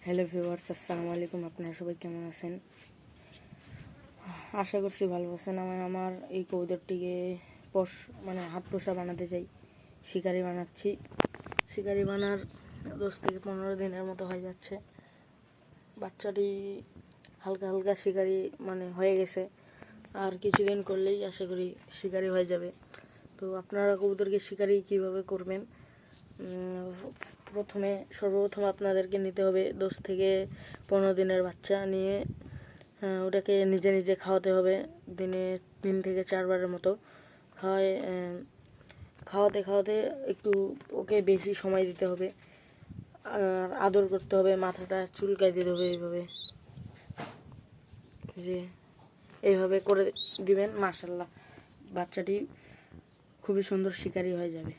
Hello viewers, আসসালামু আলাইকুম। আপনারা সবাই কেমন আছেন? আশা করছি ভালো আছেন। আমি আমার এই কবুতরটিকে হাত পোষা বানাতে চাই। শিকারি বানাচ্ছি। শিকারি বানার 10 থেকে 15 দিনের মতো হয়ে যাচ্ছে। বাচ্চাটি হালকা হালকা শিকারি হয়ে গেছে। আর কিছুদিন করলেই আশা করি শিকারি হয়ে যাবে। তো আপনারা কবুতরকে শিকারি কিভাবে করবেন? সর্বপ্রথম আপনাদেরকে নিতে হবে 10 থেকে 15 দিনের বাচ্চা নিয়ে ওটাকে নিজে নিজে খাওয়াতে হবে। দিনে 3 থেকে 4 বারের মতো খাওয়াতে খাওয়াতে একটু ওকে বেশি সময় দিতে হবে। আর আদর করতে হবে, মাথাটা চুলকাই দিতে হবে। এইভাবে করে দিবেন, মাশাআল্লাহ বাচ্চাটি খুবই সুন্দর শিকারি হয়ে যাবে।